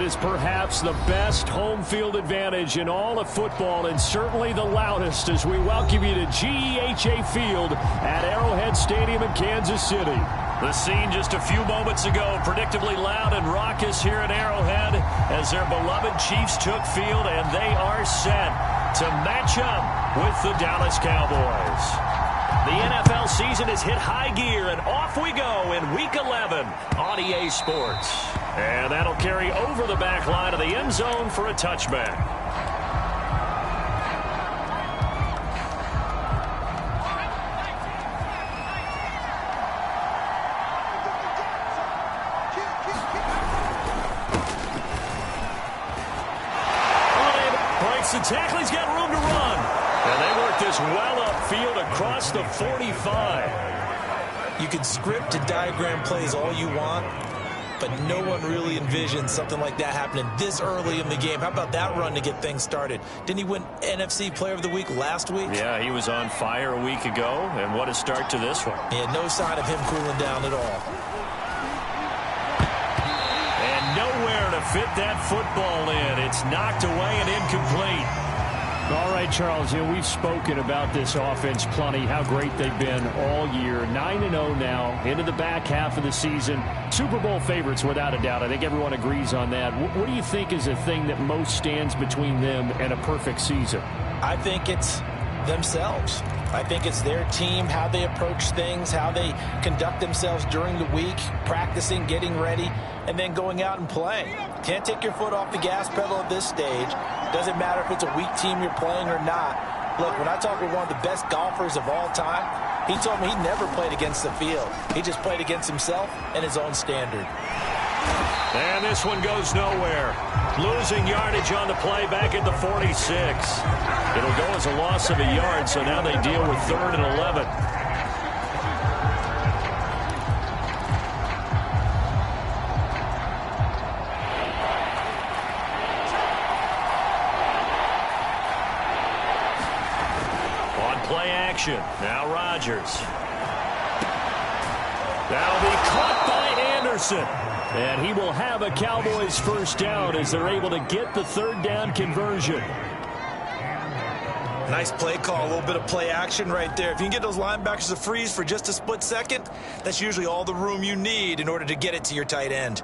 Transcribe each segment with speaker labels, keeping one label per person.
Speaker 1: is perhaps the best home field advantage in all of football, and certainly the loudest, as we welcome you to GEHA Field at Arrowhead Stadium in Kansas City. The scene just a few moments ago, predictably loud and raucous here at Arrowhead as their beloved Chiefs took field, and they are set to match up with the Dallas Cowboys. The NFL season has hit high gear, and off we go in Week 11 on EA Sports. And that'll carry over the back line of the end zone for a touchback. The tackle, he's got room to run. And they work this well upfield across the 45.
Speaker 2: You can script and diagram plays all you want, but no one really envisions something like that happening this early in the game. How about that run to get things started? Didn't he win NFC Player of the Week last week?
Speaker 1: Yeah, he was on fire a week ago, and what a start to this one.
Speaker 2: Yeah, no sign of him cooling down at all.
Speaker 1: Nowhere to fit that football in. It's knocked away and incomplete. All right, Charles, we've spoken about this offense plenty, how great they've been all year. 9-0 now, into the back half of the season. Super Bowl favorites, without a doubt. I think everyone agrees on that. What do you think is the thing that most stands between them and a perfect season?
Speaker 2: I think it's themselves. I think it's their team, how they approach things, how they conduct themselves during the week, practicing, getting ready, and then going out and playing. Can't take your foot off the gas pedal at this stage. Doesn't matter if it's a weak team you're playing or not. Look, when I talk with one of the best golfers of all time, he told me he never played against the field. He just played against himself and his own standard.
Speaker 1: And this one goes nowhere. Losing yardage on the play back at the 46. It'll go as a loss of a yard, so now they deal with 3rd and 11. On play action, now Rodgers. That'll be caught by Anderson. And he will have a Cowboys first down as they're able to get the 3rd down conversion.
Speaker 2: Nice play call, a little bit of play action right there. If you can get those linebackers to freeze for just a split second, that's usually all the room you need in order to get it to your tight end.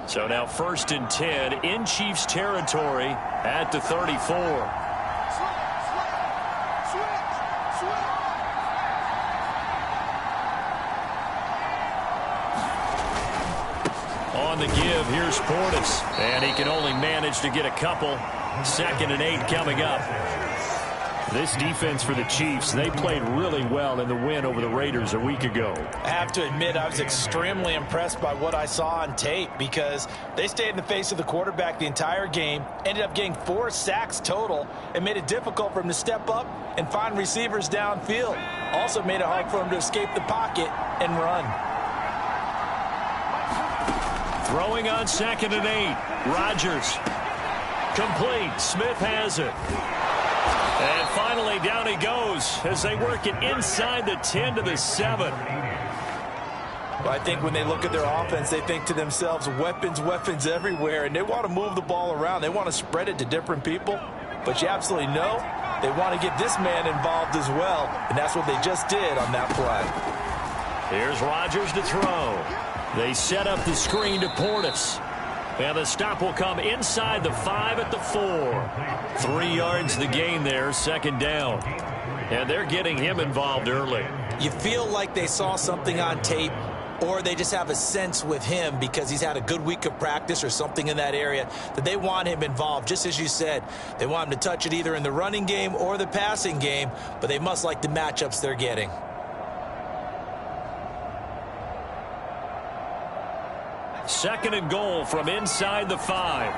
Speaker 1: So now 1st and 10 in Chiefs territory at the 34. On the give, here's Portis. And he can only manage to get a couple. 2nd and 8 coming up. This defense for the Chiefs, they played really well in the win over the Raiders a week ago.
Speaker 2: I have to admit, I was extremely impressed by what I saw on tape because they stayed in the face of the quarterback the entire game, ended up getting 4 sacks total, and made it difficult for him to step up and find receivers downfield. Also made it hard for him to escape the pocket and run.
Speaker 1: Throwing on 2nd and 8. Rodgers. Complete. Smith has it. And finally, down he goes as they work it inside the 10 to the 7.
Speaker 2: Well, I think when they look at their offense, they think to themselves, weapons, weapons everywhere, and they want to move the ball around. They want to spread it to different people. But you absolutely know they want to get this man involved as well, and that's what they just did on that play.
Speaker 1: Here's Rodgers to throw. They set up the screen to Portis. And the stop will come inside the 5 at the 4. 3 yards the gain there, 2nd down. And they're getting him involved early.
Speaker 2: You feel like they saw something on tape, or they just have a sense with him because he's had a good week of practice or something in that area that they want him involved. Just as you said, they want him to touch it either in the running game or the passing game, but they must like the matchups they're getting.
Speaker 1: Second and goal from inside the 5.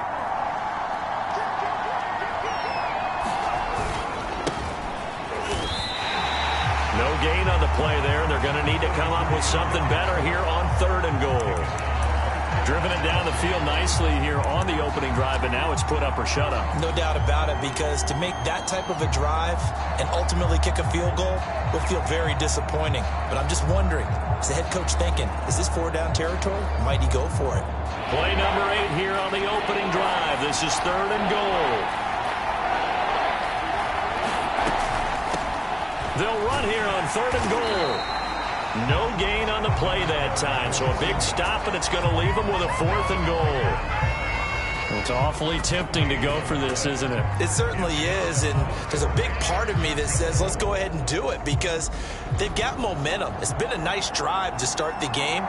Speaker 1: No gain on the play there. They're going to need to come up with something better here on 3rd and goal. driven it down the field nicely here on the opening drive, and now it's put up or shut up.
Speaker 2: No doubt about it, because to make that type of a drive and ultimately kick a field goal will feel very disappointing. But I'm just wondering, is the head coach thinking, is this 4-down territory? Might he go for it?
Speaker 1: Play number 8 here on the opening drive. This is 3rd and goal. They'll run here on 3rd and goal. No gain on the play that time, so a big stop, and it's going to leave them with a 4th and goal. Well, it's awfully tempting to go for this, isn't it?
Speaker 2: It certainly is, and there's a big part of me that says let's go ahead and do it because they've got momentum. It's been a nice drive to start the game,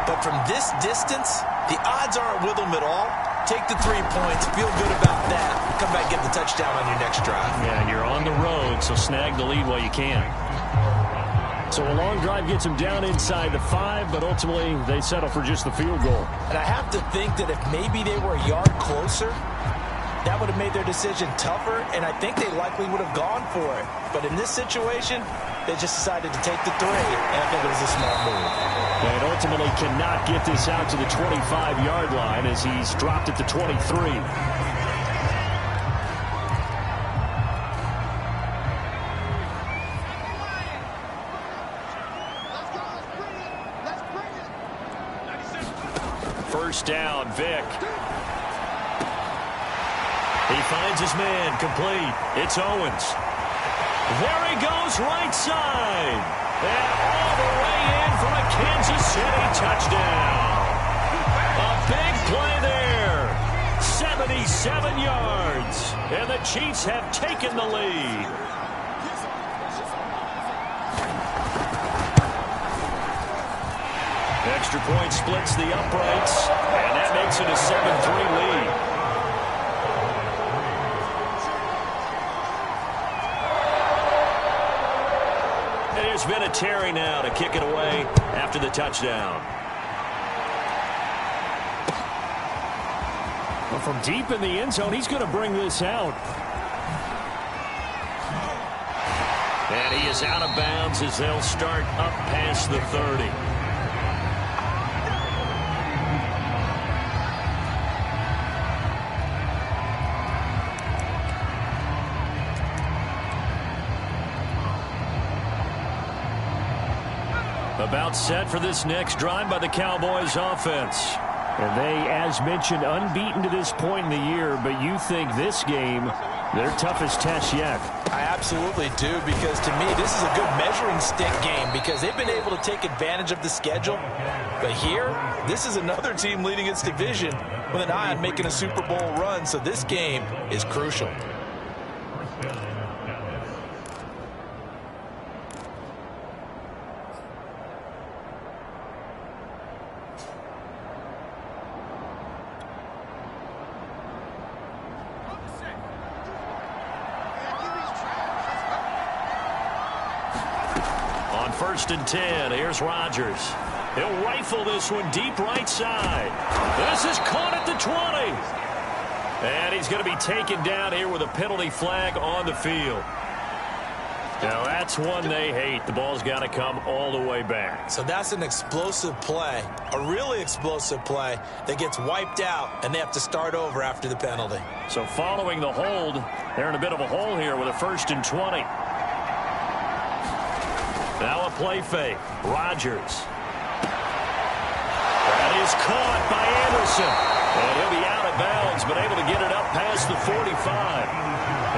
Speaker 2: but from this distance, the odds aren't with them at all. Take the 3 points, feel good about that, come back and get the touchdown on your next drive.
Speaker 1: Yeah, and you're on the road, so snag the lead while you can. So a long drive gets them down inside the 5, but ultimately they settle for just the field goal.
Speaker 2: And I have to think that if maybe they were a yard closer, that would have made their decision tougher, and I think they likely would have gone for it. But in this situation, they just decided to take the 3, and I think it was a smart move.
Speaker 1: And ultimately cannot get this out to the 25-yard line as he's dropped it to 23. First down, Vic. He finds his man, complete. It's Owens. There he goes, right side. And all the way in for a Kansas City touchdown. A big play there. 77 yards. And the Chiefs have taken the lead. Extra point splits the uprights, and that makes it a 7-3 lead. And there's been a Terry now to kick it away after the touchdown. Well, from deep in the end zone, he's going to bring this out. And he is out of bounds as they'll start up past the 30. About set for this next drive by the Cowboys offense. And they, as mentioned, unbeaten to this point in the year, but you think this game, their toughest test yet.
Speaker 2: I absolutely do, because to me, this is a good measuring stick game because they've been able to take advantage of the schedule. But here, this is another team leading its division with an eye on making a Super Bowl run, so this game is crucial.
Speaker 1: First and 10. Here's Rodgers. He'll rifle this one deep right side. This is caught at the 20. And he's going to be taken down here with a penalty flag on the field. Now that's one they hate. The ball's got to come all the way back.
Speaker 2: So that's an explosive play, a really explosive play that gets wiped out, and they have to start over after the penalty.
Speaker 1: So following the hold, they're in a bit of a hole here with a 1st and 20. Now a play fake. Rodgers. That is caught by Anderson. And he'll be out of bounds, but able to get it up past the 45.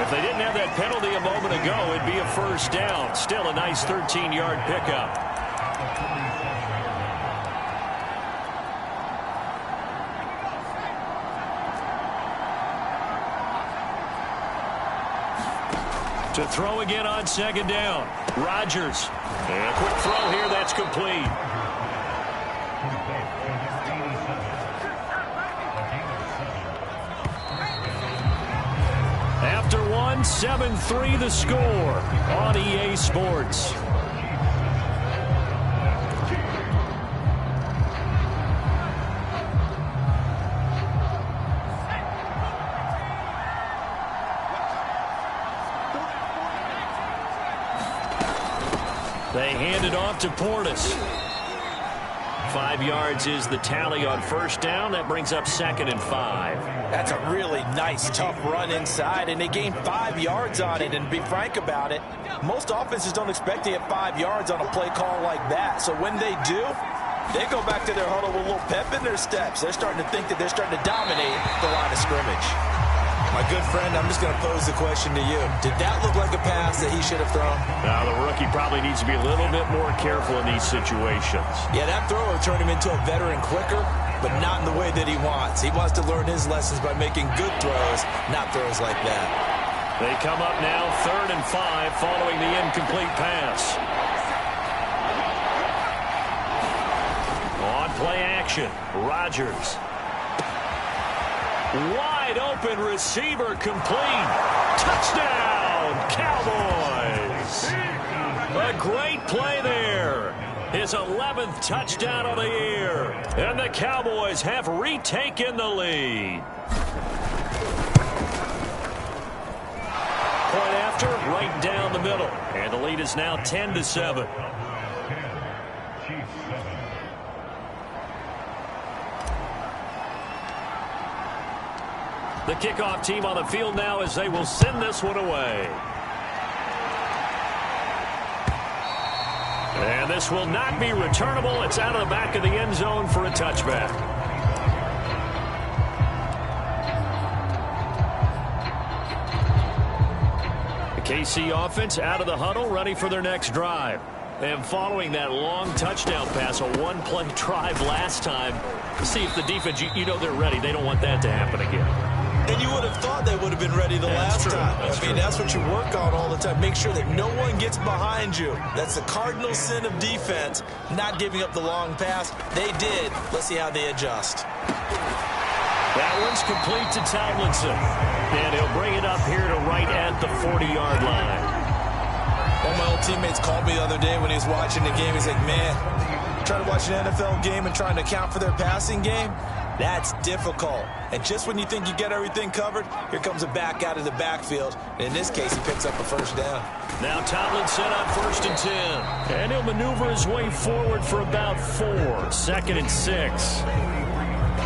Speaker 1: If they didn't have that penalty a moment ago, it'd be a first down. Still a nice 13-yard pickup. To throw again on 2nd down. Rodgers. And a quick throw here. That's complete. After one, 7-3 the score on EA Sports. They hand it off to Portis. 5 yards is the tally on first down. That brings up 2nd and 5.
Speaker 2: That's a really nice, tough run inside, and they gained 5 yards on it. And to be frank about it, most offenses don't expect to get 5 yards on a play call like that. So when they do, they go back to their huddle with a little pep in their steps. They're starting to think that they're starting to dominate the line of scrimmage. My good friend, I'm just going to pose the question to you. Did that look like a pass that he should have thrown?
Speaker 1: Now, the rookie probably needs to be a little bit more careful in these situations.
Speaker 2: Yeah, that throw will turn him into a veteran quicker, but not in the way that he wants. He wants to learn his lessons by making good throws, not throws like that.
Speaker 1: They come up now 3rd and 5 following the incomplete pass. On play action, Rodgers. Wide open receiver complete. Touchdown, Cowboys. A great play there. His 11th touchdown of the year. And the Cowboys have retaken the lead. Point after, right down the middle. And the lead is now 10-7. The kickoff team on the field now as they will send this one away. And this will not be returnable. It's out of the back of the end zone for a touchback. The KC offense out of the huddle, ready for their next drive. And following that long touchdown pass, a one-play drive last time, see if the defense, you know they're ready. They don't want that to happen again.
Speaker 2: And you would have thought they would have been ready the last time. I mean, that's what you work on all the time. Make sure that no one gets behind you. That's the cardinal sin of defense, not giving up the long pass. They did. Let's see how they adjust.
Speaker 1: That one's complete to Tomlinson. And he'll bring it up here to right at the 40-yard line.
Speaker 2: One of my old teammates called me the other day when he was watching the game. He's like, man, trying to watch an NFL game and trying to account for their passing game, that's difficult. And just when you think you get everything covered, here comes a back out of the backfield. And in this case, he picks up a first down.
Speaker 1: Now Tomlinson on 1st and 10. And he'll maneuver his way forward for about 4. 2nd and 6.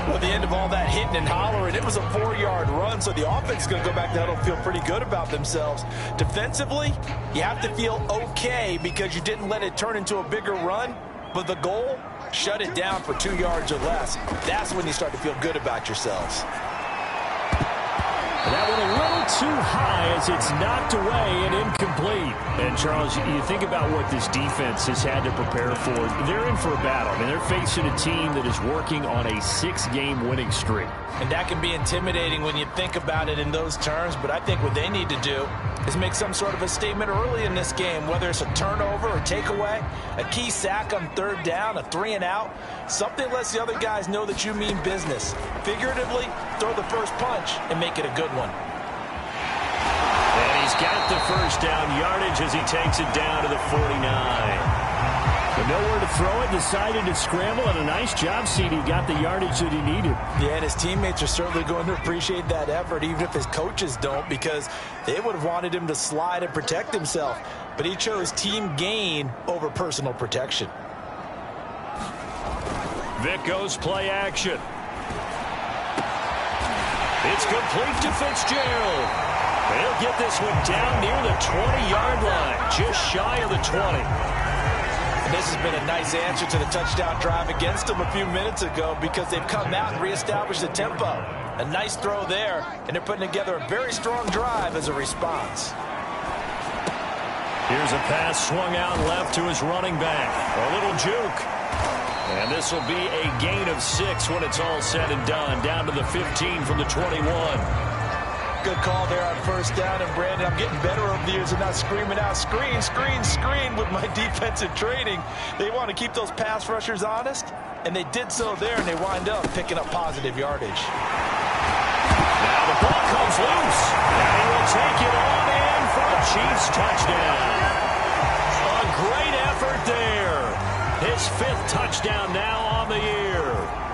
Speaker 2: Well, at the end of all that hitting and hollering, it was a 4-yard run, so the offense is going to go back to that and feel pretty good about themselves. Defensively, you have to feel okay because you didn't let it turn into a bigger run, but the goal, shut it down for 2 yards or less. That's when you start to feel good about yourselves.
Speaker 1: That one a little too high as it's knocked away and incomplete. And, Charles, you think about what this defense has had to prepare for. They're in for a battle. I mean, they're facing a team that is working on a 6-game winning streak.
Speaker 2: And that can be intimidating when you think about it in those terms, but I think what they need to do is make some sort of a statement early in this game, whether it's a turnover or takeaway, a key sack on 3rd down, a 3-and-out, something lets the other guys know that you mean business. Figuratively, throw the first punch and make it a good one.
Speaker 1: And he's got the first down yardage as he takes it down to the 49. But nowhere to throw it, decided to scramble, and a nice job, CD. Got the yardage that he needed.
Speaker 2: Yeah, and his teammates are certainly going to appreciate that effort, even if his coaches don't, because they would have wanted him to slide and protect himself. But he chose team gain over personal protection.
Speaker 1: Vic goes play action. It's complete to Fitzgerald. He'll get this one down near the 20-yard line, just shy of the 20.
Speaker 2: And this has been a nice answer to the touchdown drive against them a few minutes ago because they've come out and reestablished the tempo. A nice throw there, and they're putting together a very strong drive as a response.
Speaker 1: Here's a pass swung out left to his running back. A little juke. And this will be a gain of 6 when it's all said and done. Down to the 15 from the 21.
Speaker 2: Good call there on first down. And, Brandon, I'm getting better over the years and not screaming out, screen, screen, screen with my defensive training. They want to keep those pass rushers honest, and they did so there, and they wind up picking up positive yardage.
Speaker 1: Now the ball comes loose, and he will take it on in for a Chiefs touchdown. A great effort there. His 5th touchdown now on the year.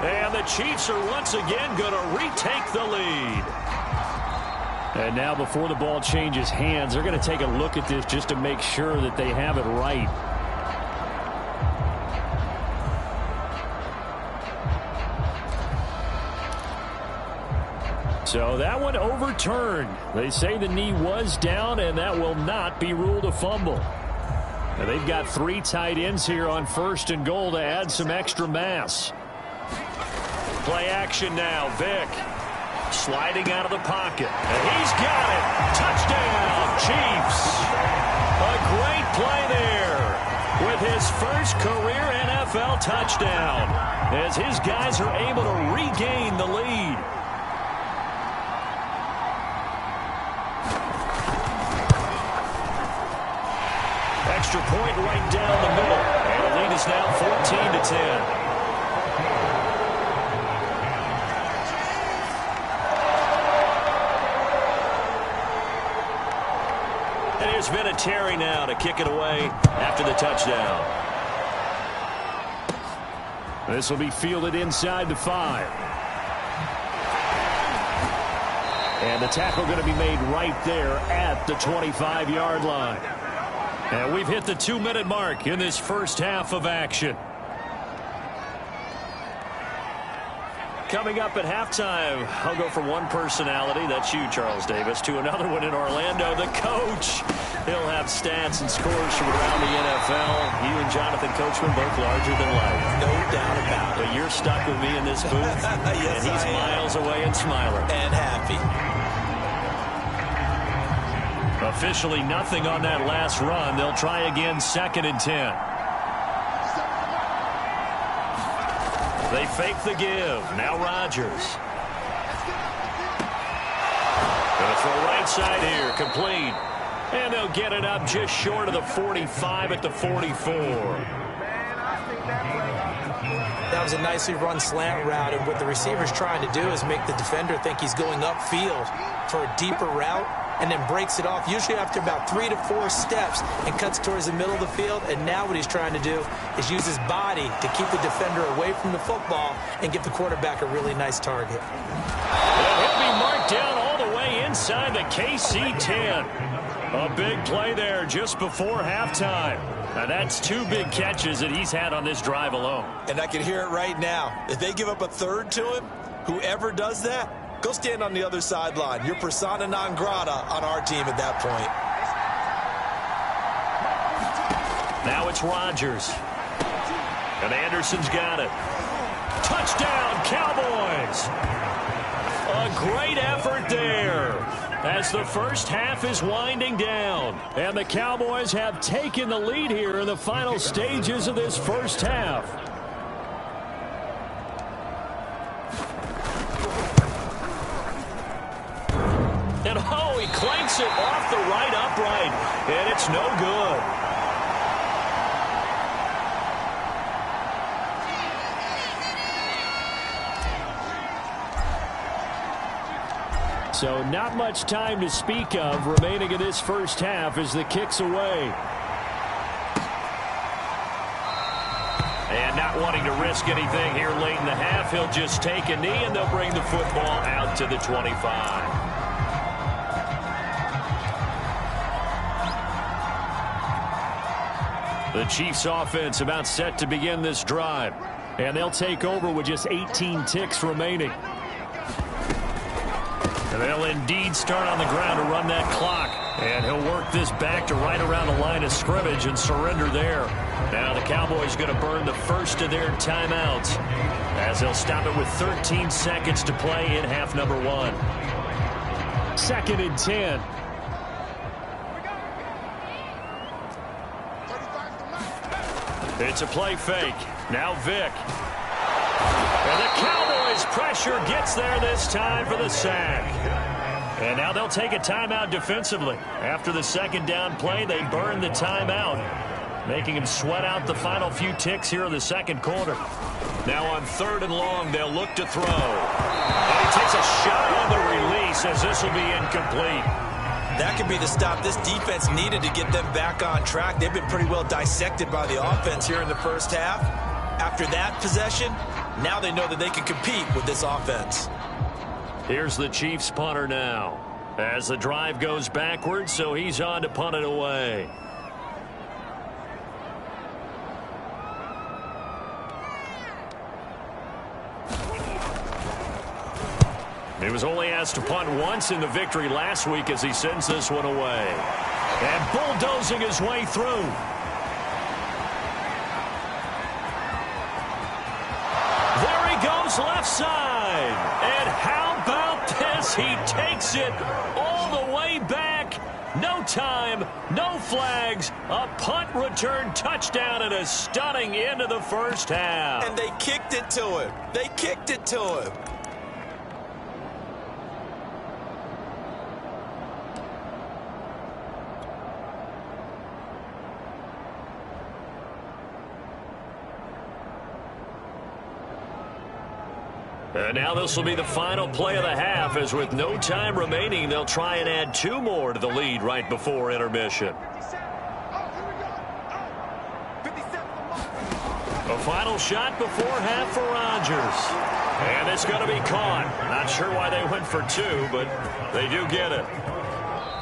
Speaker 1: And the Chiefs are once again going to retake the lead. And now before the ball changes hands, they're going to take a look at this just to make sure that they have it right. So that one overturned. They say the knee was down, and that will not be ruled a fumble. Now they've got 3 tight ends here on 1st and goal to add some extra mass. Play action now. Vick sliding out of the pocket. And he's got it. Touchdown, Chiefs. A great play there with his first career NFL touchdown as his guys are able to regain the lead. Extra point right down the middle. And the lead is now 14-10. And here's Vinatieri now to kick it away after the touchdown. This will be fielded inside the 5. And the tackle going to be made right there at the 25-yard line. And we've hit the 2-minute mark in this first half of action. Coming up at halftime, I'll go from one personality, that's you, Charles Davis, to another one in Orlando, the coach. He'll have stats and scores from around the NFL. You and Jonathan Coachman both larger than life.
Speaker 2: No doubt about it.
Speaker 1: But you're stuck with me in this booth,
Speaker 2: yes,
Speaker 1: and he's miles away and smiling.
Speaker 2: And happy.
Speaker 1: Officially nothing on that last run. They'll try again 2nd and 10. They fake the give. Now Rodgers. Gonna throw right side here. Complete. And they'll get it up just short of the 45 at the 44.
Speaker 2: That was a nicely run slant route, and what the receiver's trying to do is make the defender think he's going upfield for a deeper route, and then breaks it off, usually after about 3 to 4 steps, and cuts towards the middle of the field. And now what he's trying to do is use his body to keep the defender away from the football and give the quarterback a really nice target.
Speaker 1: Well, he'll be marked down all the way inside the KC 10. A big play there just before halftime. Now that's 2 big catches that he's had on this drive alone.
Speaker 2: And I can hear it right now. If they give up a 3rd to him, whoever does that, go stand on the other sideline. You're persona non grata on our team at that point.
Speaker 1: Now it's Rodgers. And Anderson's got it. Touchdown, Cowboys! A great effort there as the first half is winding down. And the Cowboys have taken the lead here in the final stages of this first half. And oh, he clanks it off the right upright, and it's no good. So not much time to speak of remaining in this first half as the kick's away. And not wanting to risk anything here late in the half, he'll just take a knee and they'll bring the football out to the 25. The Chiefs offense about set to begin this drive. And they'll take over with just 18 ticks remaining. And they'll indeed start on the ground to run that clock. And he'll work this back to right around the line of scrimmage and surrender there. Now the Cowboys going to burn the first of their timeouts as they'll stop it with 13 seconds to play in half number 1. 2nd and 10. It's a play fake. Now Vick. And the Cowboys pressure gets there this time for the sack. And now they'll take a timeout defensively. After the second down play, they burn the timeout, making him sweat out the final few ticks here in the second quarter. Now on 3rd and long, they'll look to throw. And he takes a shot on the release as this will be incomplete.
Speaker 2: That could be the stop this defense needed to get them back on track. They've been pretty well dissected by the offense here in the first half. After that possession, now they know that they can compete with this offense.
Speaker 1: Here's the Chiefs punter now as the drive goes backwards, so he's on to punt it away. He was only asked to punt once in the victory last week as he sends this one away. And bulldozing his way through. There he goes left side. And how about this? He takes it all the way back. No time, no flags, a punt return touchdown and a stunning end of the first half.
Speaker 2: And they kicked it to him. They kicked it to him.
Speaker 1: And now this will be the final play of the half, as with no time remaining, they'll try and add 2 more to the lead right before intermission. A final shot before half for Rodgers. And it's going to be caught. Not sure why they went for 2, but they do get it.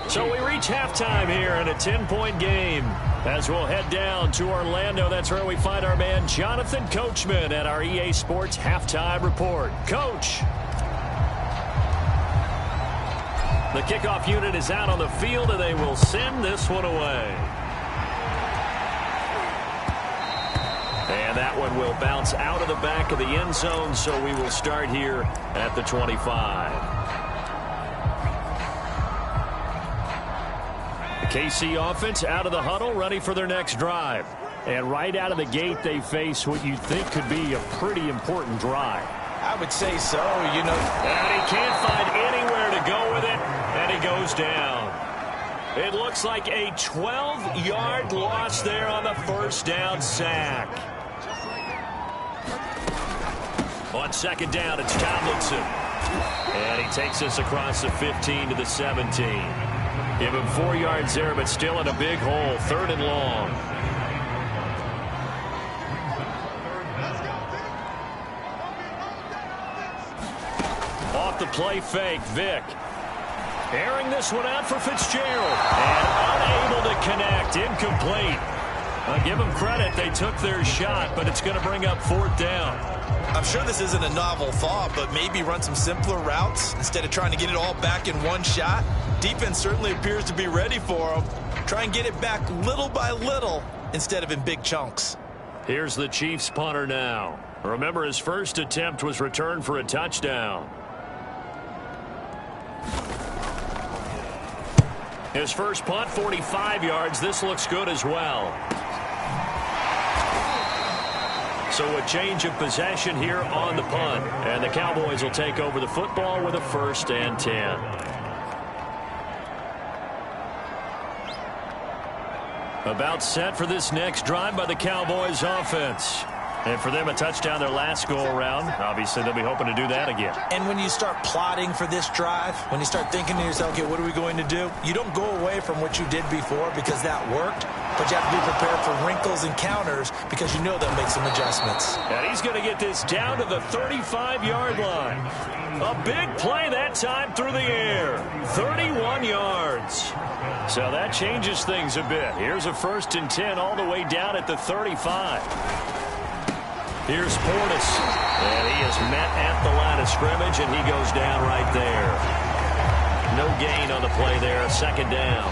Speaker 1: So we reach halftime here in a 10-point game. As we'll head down to Orlando, that's where we find our man Jonathan Coachman at our EA Sports Halftime Report. Coach. The kickoff unit is out on the field, and they will send this one away. And that one will bounce out of the back of the end zone, so we will start here at the 25. KC offense out of the huddle, ready for their next drive. And right out of the gate, they face what you think could be a pretty important drive.
Speaker 2: I would say so, you know.
Speaker 1: And he can't find anywhere to go with it, and he goes down. It looks like a 12-yard loss there on the first down sack. On second down, it's Tomlinson. And he takes us across the 15 to the 17. Give him 4 yards there, but still in a big hole. 3rd and long. Off the play fake, Vick. Airing this one out for Fitzgerald. And unable to connect. Incomplete. I'll give them credit. They took their shot, but it's going to bring up 4th down.
Speaker 2: I'm sure this isn't a novel thought, but maybe run some simpler routes instead of trying to get it all back in one shot. Defense certainly appears to be ready for them. Try and get it back little by little instead of in big chunks.
Speaker 1: Here's the Chiefs punter now. Remember, his first attempt was returned for a touchdown. His first punt, 45 yards. This looks good as well. So a change of possession here on the punt. And the Cowboys will take over the football with a 1st and 10. About set for this next drive by the Cowboys offense. And for them, a touchdown their last go-around. Obviously, they'll be hoping to do that again.
Speaker 2: And when you start plotting for this drive, when you start thinking to yourself, okay, what are we going to do? You don't go away from what you did before because that worked, but you have to be prepared for wrinkles and counters because you know they'll make some adjustments.
Speaker 1: And he's going to get this down to the 35-yard line. A big play that time through the air. 31 yards. So that changes things a bit. Here's a 1st and 10 all the way down at the 35. Here's Portis, and he is met at the line of scrimmage, and he goes down right there. No gain on the play there, 2nd down.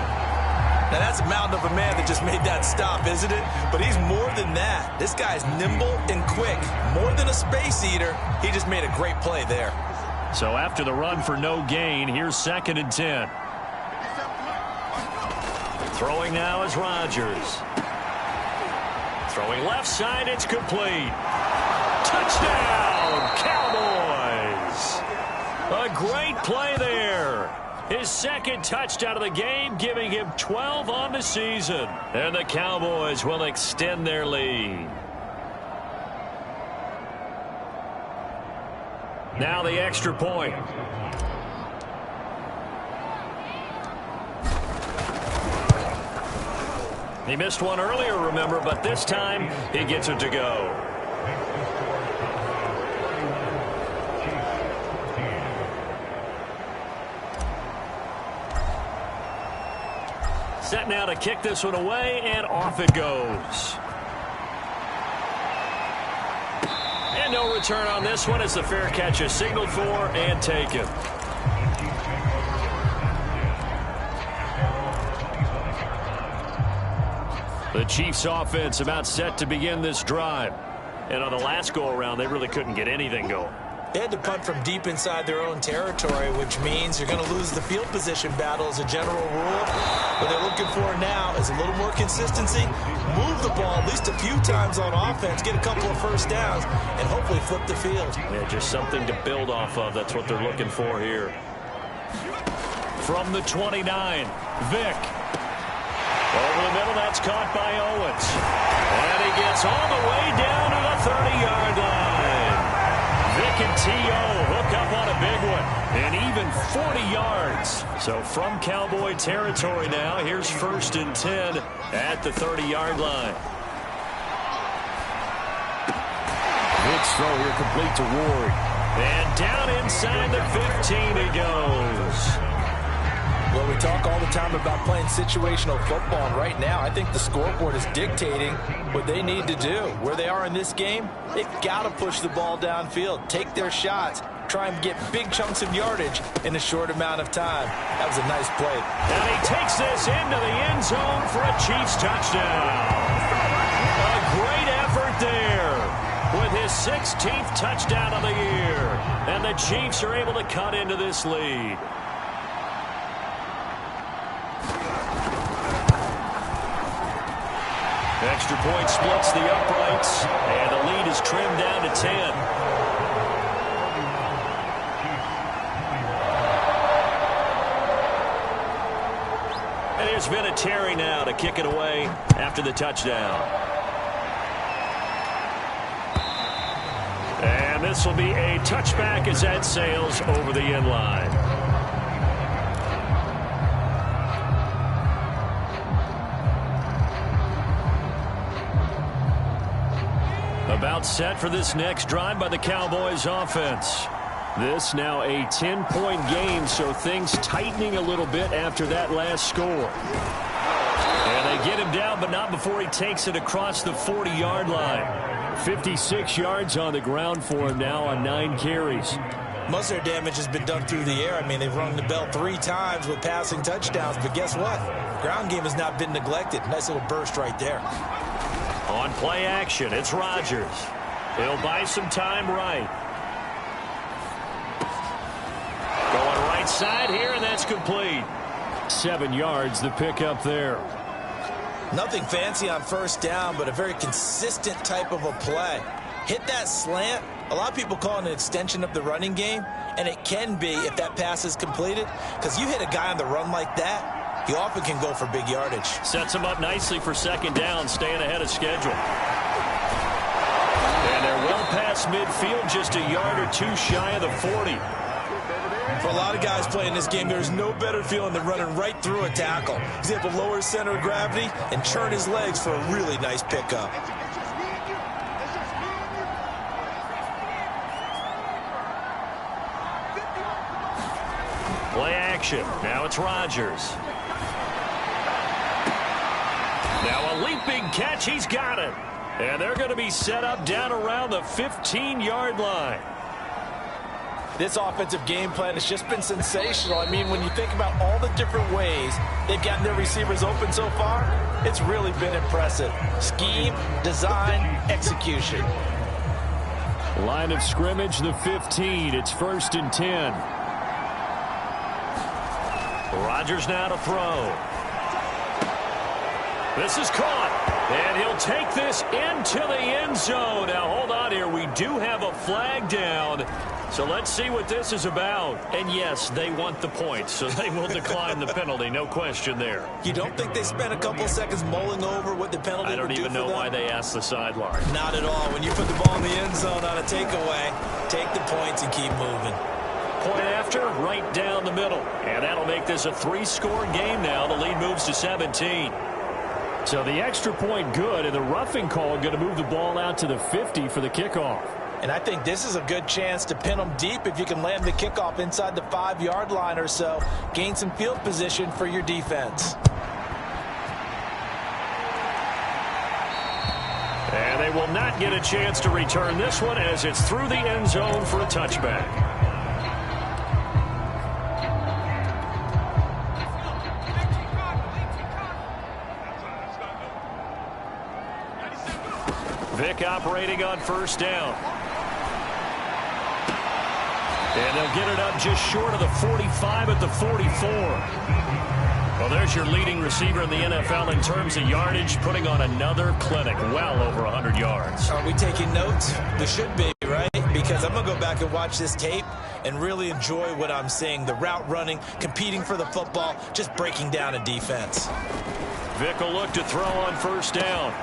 Speaker 2: Now that's a mountain of a man that just made that stop, isn't it? But he's more than that. This guy's nimble and quick. More than a space eater, he just made a great play there.
Speaker 1: So after the run for no gain, here's 2nd and 10. Throwing now is Rodgers. Throwing left side, it's complete. Touchdown, Cowboys! A great play there. His 2nd touchdown of the game, giving him 12 on the season. And the Cowboys will extend their lead. Now the extra point. He missed one earlier, remember, but this time he gets it to go. Set now to kick this one away, and off it goes. And no return on this one as the fair catch is signaled for and taken. The Chiefs offense about set to begin this drive. And on the last go-around, they really couldn't get anything going.
Speaker 2: They had to punt from deep inside their own territory, which means you're going to lose the field position battle as a general rule. What they're looking for now is a little more consistency, move the ball at least a few times on offense, get a couple of first downs, and hopefully flip the field.
Speaker 1: Yeah, just something to build off of. That's what they're looking for here. From the 29, Vick. Over the middle, that's caught by Owens. And he gets all the way down to the 30-yard line. Vick and T.O. hook up on a big one. And even 40 yards. So from Cowboy territory now, here's 1st and 10 at the 30-yard line. Vick's throw here complete to Ward. And down inside the 15 he goes.
Speaker 2: Well, we talk all the time about playing situational football, and right now I think the scoreboard is dictating what they need to do. Where they are in this game, they've got to push the ball downfield, take their shots, try and get big chunks of yardage in a short amount of time. That was a nice play.
Speaker 1: And he takes this into the end zone for a Chiefs touchdown. A great effort there with his 16th touchdown of the year. And the Chiefs are able to cut into this lead. Extra point splits the uprights, and the lead is trimmed down to 10. And there's Vinatieri now to kick it away after the touchdown. And this will be a touchback as that sails over the end line. About set for this next drive by the Cowboys offense. This now a 10-point game, so things tightening a little bit after that last score. And they get him down, but not before he takes it across the 40-yard line. 56 yards on the ground for him now on 9 carries.
Speaker 2: Most of their damage has been done through the air. I mean, they've rung the bell 3 times with passing touchdowns, but guess what? Ground game has not been neglected. Nice little burst right there.
Speaker 1: On play action, it's Rodgers. He'll buy some time right. Going right side here, and that's complete. 7 yards, the pickup there.
Speaker 2: Nothing fancy on first down, but a very consistent type of a play. Hit that slant. A lot of people call it an extension of the running game, and it can be if that pass is completed, because you hit a guy on the run like that, he often can go for big yardage. Sets him up nicely for second down, staying ahead of schedule. And they're well past midfield, just a yard or two shy of the 40.
Speaker 3: For a lot of guys playing this game, there's no better feeling than running right through a tackle. He's able to lower his center of gravity and churn his legs for a really nice pickup.
Speaker 1: Play action. Now it's Rodgers. Now a leaping catch. He's got it. And they're going to be set up down around the 15-yard line.
Speaker 2: This offensive game plan has just been sensational. I mean, when you think about all the different ways they've gotten their receivers open so far, it's really been impressive. Scheme, design, execution.
Speaker 1: Line of scrimmage, the 15. It's 1st and 10. Rodgers now to throw. This is caught. And he'll take this into the end zone. Now, hold on here. We do have a flag down. So let's see what this is about. And, yes, they want the points, so they will decline the penalty. No question there.
Speaker 3: You don't think they spent a couple seconds mulling over what the penalty would do for them?
Speaker 1: I don't even know why they asked the sideline.
Speaker 3: Not at all. When you put the ball in the end zone on a takeaway, take the points and keep moving.
Speaker 1: Point after, right down the middle. And that'll make this a 3-score game now. The lead moves to 17. So the extra point good, and the roughing call going to move the ball out to the 50 for the kickoff.
Speaker 2: And I think this is a good chance to pin them deep if you can land the kickoff inside the 5-yard line or so. Gain some field position for your defense.
Speaker 1: And they will not get a chance to return this one as it's through the end zone for a touchback. Vic operating on first down. And they'll get it up just short of the 45 at the 44. Well, there's your leading receiver in the NFL in terms of yardage, putting on another clinic, well over 100 yards.
Speaker 3: Are we taking notes? We should be, right? Because I'm going to go back and watch this tape and really enjoy what I'm seeing. The route running, competing for the football, just breaking down a defense.
Speaker 1: Vic will look to throw on first down.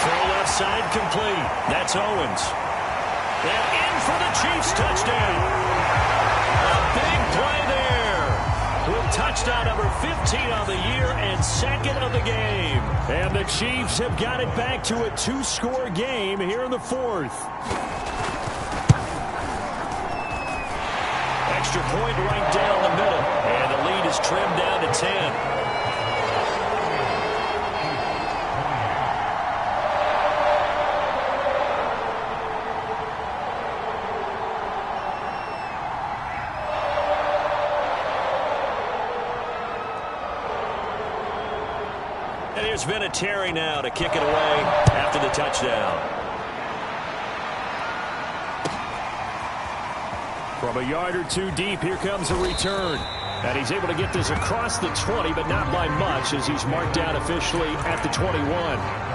Speaker 1: Throw left side complete. That's Owens. And in for the Chiefs touchdown. A big play there. With touchdown number 15 on the year and second of the game. And the Chiefs have got it back to a two-score game here in the fourth. Extra point right down the middle. And the lead is trimmed down to 10. There's been a Terry now to kick it away after the touchdown. From a yard or two deep, here comes a return. And he's able to get this across the 20, but not by much as he's marked down officially at the 21.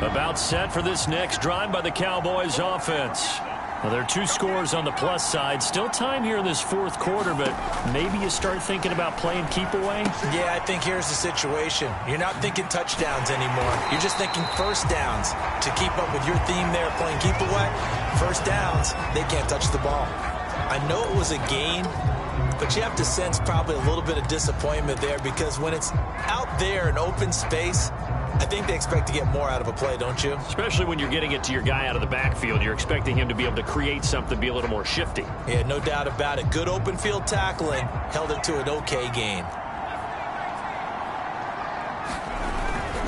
Speaker 1: About set for this next drive by the Cowboys offense. Well, there are two scores on the plus side. Still time here in this fourth quarter, but maybe you start thinking about playing keep away?
Speaker 3: Yeah, I think here's the situation. You're not thinking touchdowns anymore. You're just thinking first downs. To keep up with your theme there, playing keep away, first downs, they can't touch the ball. I know it was a gain, but you have to sense probably a little bit of disappointment there because when it's out there in open space, I think they expect to get more out of a play, don't you?
Speaker 1: Especially when you're getting it to your guy out of the backfield. You're expecting him to be able to create something, be a little more shifty.
Speaker 3: Yeah, no doubt about it. Good open field tackling held it to an okay gain.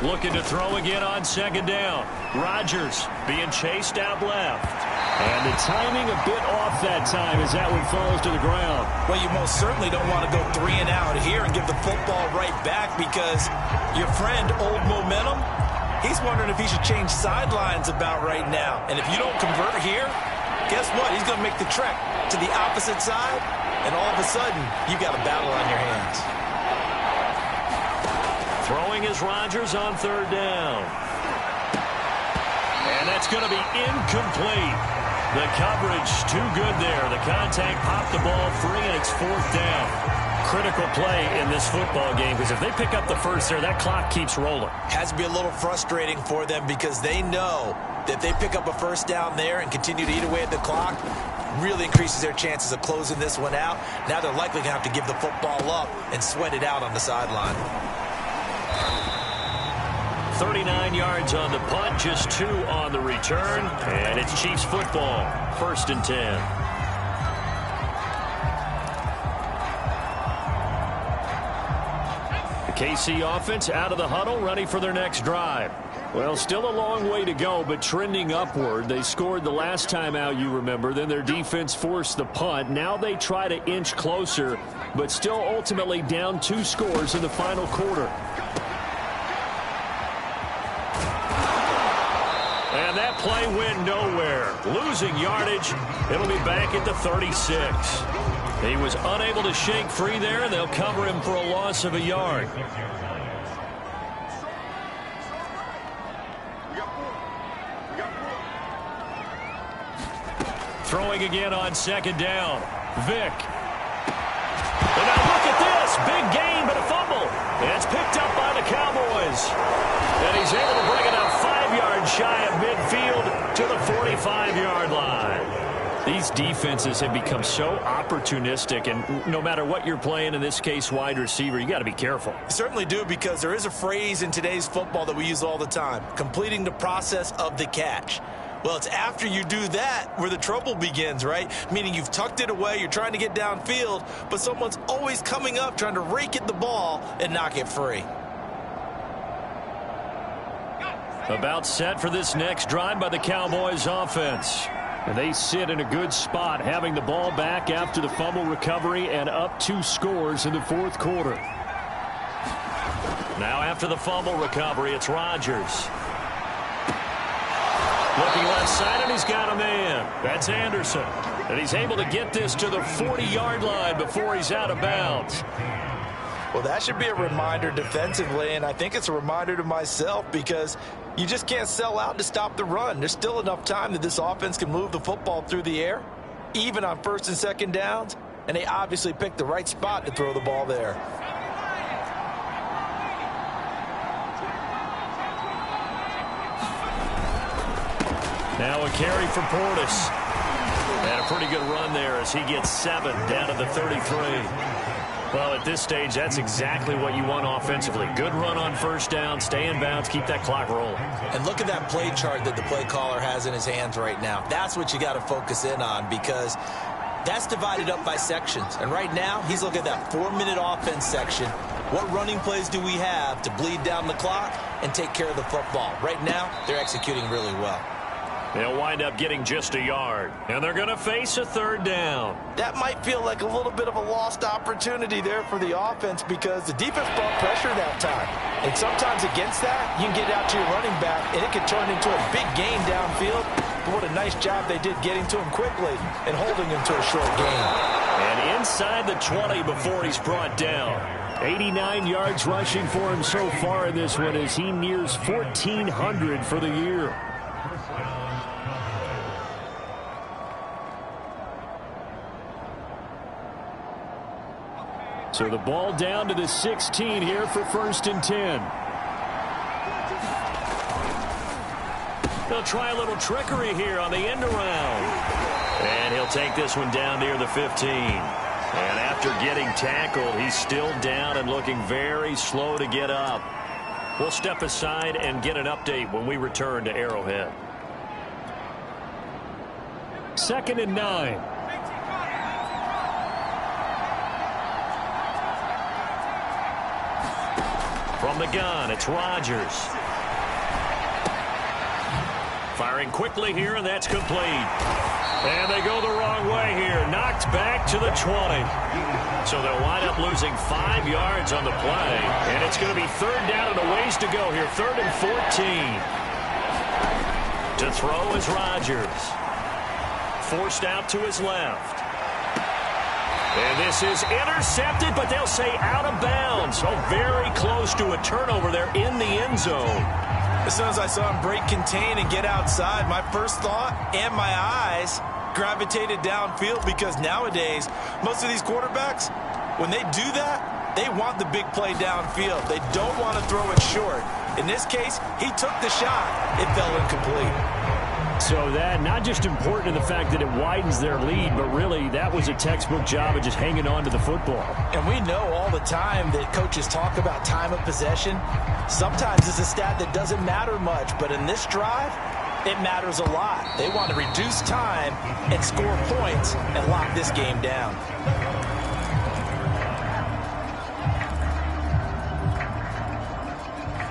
Speaker 1: Looking to throw again on second down. Rodgers being chased out left. And the timing a bit off that time as that one falls to the ground.
Speaker 3: Well, you most certainly don't want to go 3 and out here and give the football right back because your friend, Old Momentum, he's wondering if he should change sidelines about right now. And if you don't convert here, guess what? He's going to make the trek to the opposite side, and all of a sudden, you've got a battle on your hands.
Speaker 1: Throwing is Rodgers on third down. And that's going to be incomplete. The coverage too good there. The contact popped the ball free, and it's fourth down. Critical play in this football game because if they pick up the first there, that clock keeps rolling.
Speaker 3: Has to be a little frustrating for them because they know that they pick up a first down there and continue to eat away at the clock, really increases their chances of closing this one out. Now they're likely going to have to give the football up and sweat it out on the sideline.
Speaker 1: 39 yards on the punt, just 2 on the return, and it's Chiefs football, 1st and 10. The KC offense out of the huddle, ready for their next drive. Well, still a long way to go, but trending upward. They scored the last time out, you remember. Then their defense forced the punt. Now they try to inch closer, but still ultimately down 2 scores in the final quarter. And that play went nowhere. Losing yardage. It'll be back at the 36. He was unable to shake free there, and they'll cover him for a loss of a yard. Throwing again on second down. Vic. And now look at this. Big gain, but a fumble. And it's picked up by the Cowboys. And he's able to bring it up 5 yards shy of midfield to the 45-yard line. These defenses have become so opportunistic, and no matter what you're playing, in this case wide receiver, you got to be careful.
Speaker 3: You certainly do, because there is a phrase in today's football that we use all the time, completing the process of the catch. Well, it's after you do that where the trouble begins, right? Meaning you've tucked it away, you're trying to get downfield, but someone's always coming up trying to rake at the ball and knock it free.
Speaker 1: About set for this next drive by the Cowboys offense. And they sit in a good spot, having the ball back after the fumble recovery and up 2 scores in the fourth quarter. Now after the fumble recovery, it's Rodgers. Looking left side, and he's got a man. That's Anderson. And he's able to get this to the 40-yard line before he's out of bounds.
Speaker 2: Well, that should be a reminder defensively, and I think it's a reminder to myself because you just can't sell out to stop the run. There's still enough time that this offense can move the football through the air, even on first and second downs, and they obviously picked the right spot to throw the ball there.
Speaker 1: Now a carry for Portis. And a pretty good run there as he gets 7 down to the 33. Well, at this stage, that's exactly what you want offensively. Good run on first down, stay in bounds, keep that clock rolling.
Speaker 3: And look at that play chart that the play caller has in his hands right now. That's what you got to focus in on because that's divided up by sections. And right now, he's looking at that 4-minute offense section. What running plays do we have to bleed down the clock and take care of the football? Right now, they're executing really well.
Speaker 1: They'll wind up getting just a yard. And they're going to face a third down.
Speaker 2: That might feel like a little bit of a lost opportunity there for the offense because the defense brought pressure that time. And sometimes against that, you can get out to your running back, and it can turn into a big gain downfield. But what a nice job they did getting to him quickly and holding him to a short gain.
Speaker 1: And inside the 20 before he's brought down. 89 yards rushing for him so far in this one as he nears 1,400 for the year. So the ball down to the 16 here for 1st and 10. They'll try a little trickery here on the end around. And he'll take this one down near the 15. And after getting tackled, he's still down and looking very slow to get up. We'll step aside and get an update when we return to Arrowhead. 2nd and 9. From the gun, it's Rodgers. Firing quickly here, and that's complete. And they go the wrong way here. Knocked back to the 20. So they'll wind up losing 5 yards on the play. And it's going to be 3rd down and a ways to go here. 3rd and 14. To throw is Rodgers. Forced out to his left. And this is intercepted, but they'll say out of bounds. Oh, very close to a turnover there in the end zone.
Speaker 2: As soon as I saw him break contain and get outside, my first thought and my eyes gravitated downfield because nowadays, most of these quarterbacks, when they do that, they want the big play downfield. They don't want to throw it short. In this case, he took the shot. It fell incomplete.
Speaker 1: So that not just important in the fact that it widens their lead, but really that was a textbook job of just hanging on to the football.
Speaker 2: And we know all the time that coaches talk about time of possession. Sometimes it's a stat that doesn't matter much, but in this drive, it matters a lot. They want to reduce time and score points and lock this game down.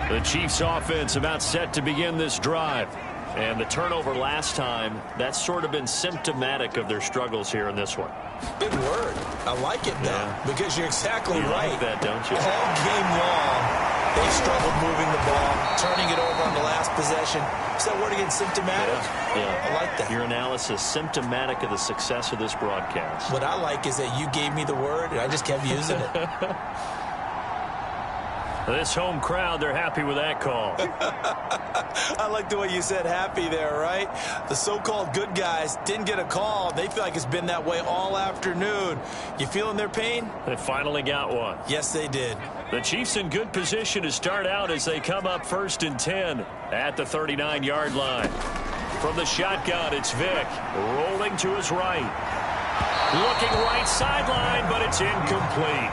Speaker 1: The Chiefs offense about set to begin this drive. And the turnover last time, that's sort of been symptomatic of their struggles here in this one.
Speaker 3: Big word. I like it, though, because you're exactly right.
Speaker 1: You like that, don't you?
Speaker 3: All game long, they've struggled moving the ball, turning it over on the last possession. Is that word again, symptomatic?
Speaker 1: Yeah.
Speaker 3: I like that.
Speaker 1: Your analysis, symptomatic of the success of this broadcast.
Speaker 3: What I like is that you gave me the word, and I just kept using it.
Speaker 1: This home crowd, they're happy with that call.
Speaker 2: I like the way you said happy there, right? The so-called good guys didn't get a call. They feel like it's been that way all afternoon. You feeling their pain?
Speaker 1: They finally got one.
Speaker 2: Yes, they did.
Speaker 1: The Chiefs in good position to start out as they come up 1st and 10 at the 39-yard line. From the shotgun, it's Vick rolling to his right. Looking right sideline, but it's incomplete.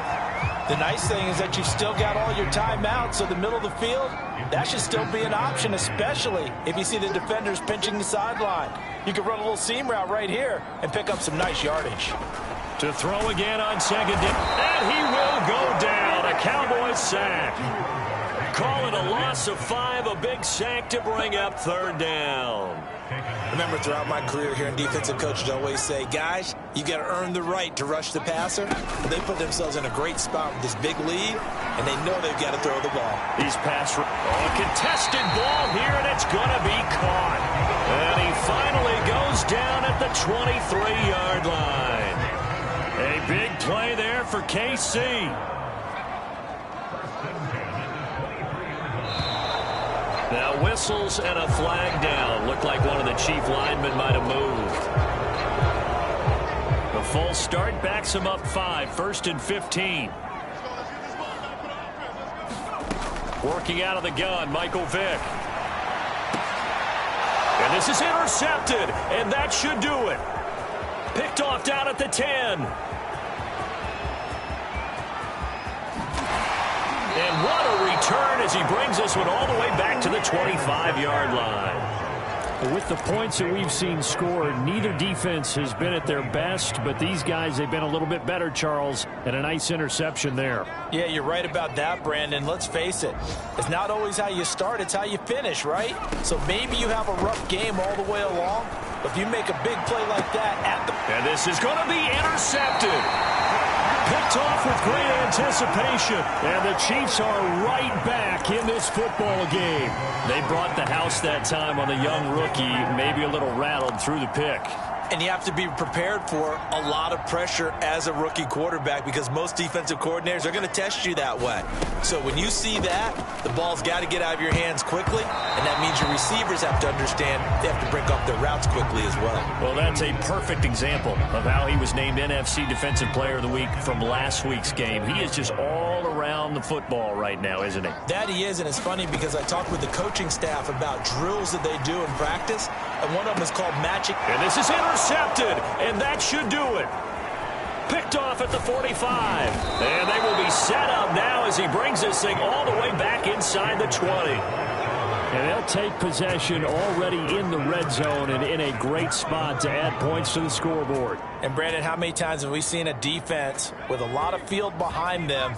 Speaker 2: The nice thing is that you've still got all your timeouts, so the middle of the field, that should still be an option, especially if you see the defenders pinching the sideline. You can run a little seam route right here and pick up some nice yardage.
Speaker 1: To throw again on second down, and he will go down. A Cowboys sack. Call it a loss of 5, a big sack to bring up third down.
Speaker 3: Remember, throughout my career here in defensive coaches always say, guys, you got to earn the right to rush the passer. They put themselves in a great spot with this big lead, and they know they've got to throw the ball.
Speaker 1: He's a contested ball here, and it's going to be caught. And he finally goes down at the 23-yard line. A big play there for KC. Now whistles and a flag down. Looked like one of the chief linemen might have moved. The full start backs him up 5, 1st and 15. Working out of the gun, Michael Vick. And this is intercepted, and that should do it. Picked off down at the 10. And what a return as he brings this one all the way back to the 25-yard line.
Speaker 4: With the points that we've seen scored, neither defense has been at their best, but these guys, they've been a little bit better, Charles, and a nice interception there.
Speaker 2: Yeah, you're right about that, Brandon. Let's face it. It's not always how you start, it's how you finish, right? So maybe you have a rough game all the way along, but if you make a big play like that at the...
Speaker 1: And this is going to be intercepted. Picked off with great anticipation. And the Chiefs are right back in this football game. They brought the house that time on the young rookie, maybe a little rattled through the pick.
Speaker 3: And you have to be prepared for a lot of pressure as a rookie quarterback because most defensive coordinators are going to test you that way. So when you see that, the ball's got to get out of your hands quickly, and that means your receivers have to understand they have to break off their routes quickly as well.
Speaker 1: Well, that's a perfect example of how he was named NFC Defensive Player of the Week from last week's game. He is just all around the football right now, isn't he?
Speaker 2: That he is, and it's funny because I talked with the coaching staff about drills that they do in practice, and one of them is called matching.
Speaker 1: And this is intercepted, and that should do it. Picked off at the 45. And they will be set up now as he brings this thing all the way back inside the 20.
Speaker 4: And they'll take possession already in the red zone and in a great spot to add points to the scoreboard.
Speaker 2: And, Brandon, how many times have we seen a defense with a lot of field behind them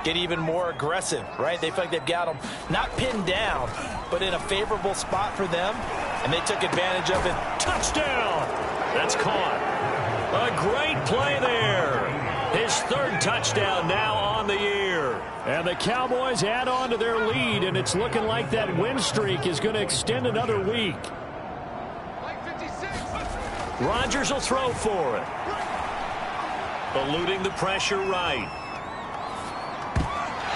Speaker 2: get even more aggressive, right? They feel like they've got them not pinned down, but in a favorable spot for them, and they took advantage of it.
Speaker 1: Touchdown! That's caught. A great play there. His third touchdown now on the year.
Speaker 4: And the Cowboys add on to their lead, and it's looking like that win streak is going to extend another week.
Speaker 1: Rodgers will throw for it. Eluding the pressure right.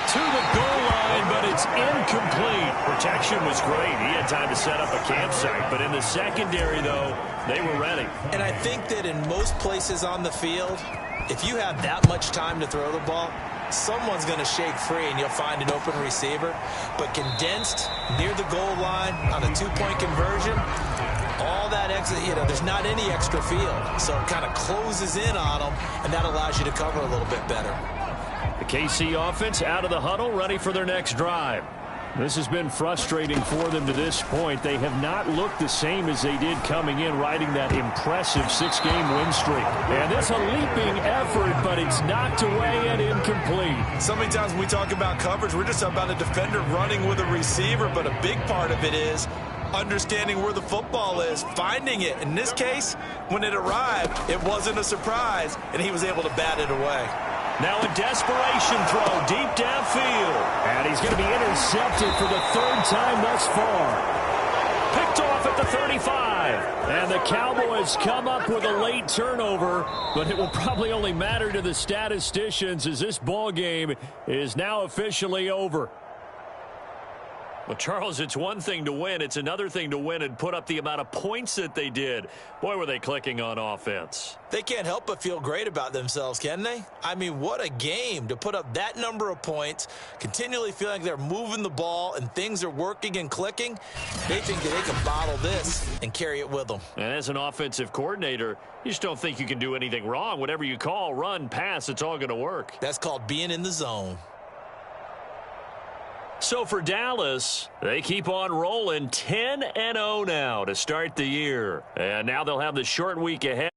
Speaker 1: To the goal line, but it's incomplete. Protection was great. He had time to set up a campsite, but in the secondary, though, they were ready.
Speaker 3: And I think that in most places on the field, if you have that much time to throw the ball, someone's going to shake free and you'll find an open receiver. But condensed near the goal line on a two-point conversion, all that extra, there's not any extra field. So it kind of closes in on them, and that allows you to cover a little bit better.
Speaker 4: The KC offense out of the huddle, ready for their next drive. This has been frustrating for them to this point. They have not looked the same as they did coming in, riding that impressive 6-game win streak. And it's a leaping effort, but it's knocked away and incomplete.
Speaker 3: So many times when we talk about coverage, we're just about a defender running with a receiver, but a big part of it is understanding where the football is, finding it. In this case, when it arrived, it wasn't a surprise, and he was able to bat it away.
Speaker 1: Now a desperation throw deep downfield.
Speaker 4: And he's going to be intercepted for the third time thus far.
Speaker 1: Picked off at the 35.
Speaker 4: And the Cowboys come up with a late turnover, but it will probably only matter to the statisticians as this ball game is now officially over.
Speaker 1: Well, Charles, it's one thing to win. It's another thing to win and put up the amount of points that they did. Boy, were they clicking on offense.
Speaker 3: They can't help but feel great about themselves, can they? I mean, what a game to put up that number of points, continually feeling like they're moving the ball and things are working and clicking. They think that they can bottle this and carry it with them.
Speaker 1: And as an offensive coordinator, you just don't think you can do anything wrong. Whatever you call, run, pass, it's all going to work.
Speaker 3: That's called being in the zone.
Speaker 1: So for Dallas, they keep on rolling 10-0 now to start the year. And now they'll have the short week ahead.